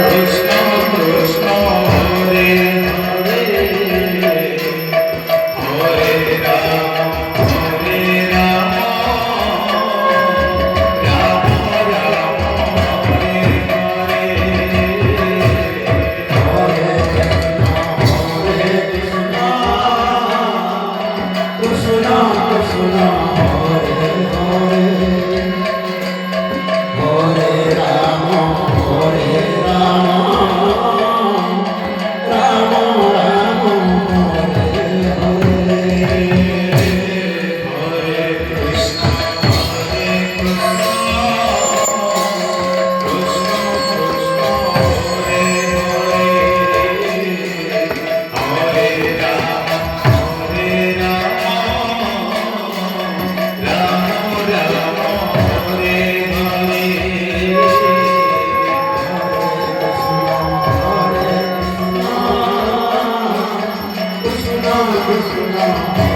Krishna Krishna Hare Hare Hare Ram Ram Ram Hare Hare Krishna Krishna Hare Hare Hare Ram Hare Ram Ram Ram Hare Hare Hare Krishna Hare Krishna Krishna Hare Hare Hare Ram Ram Ram Hare Hare Krishna Krishna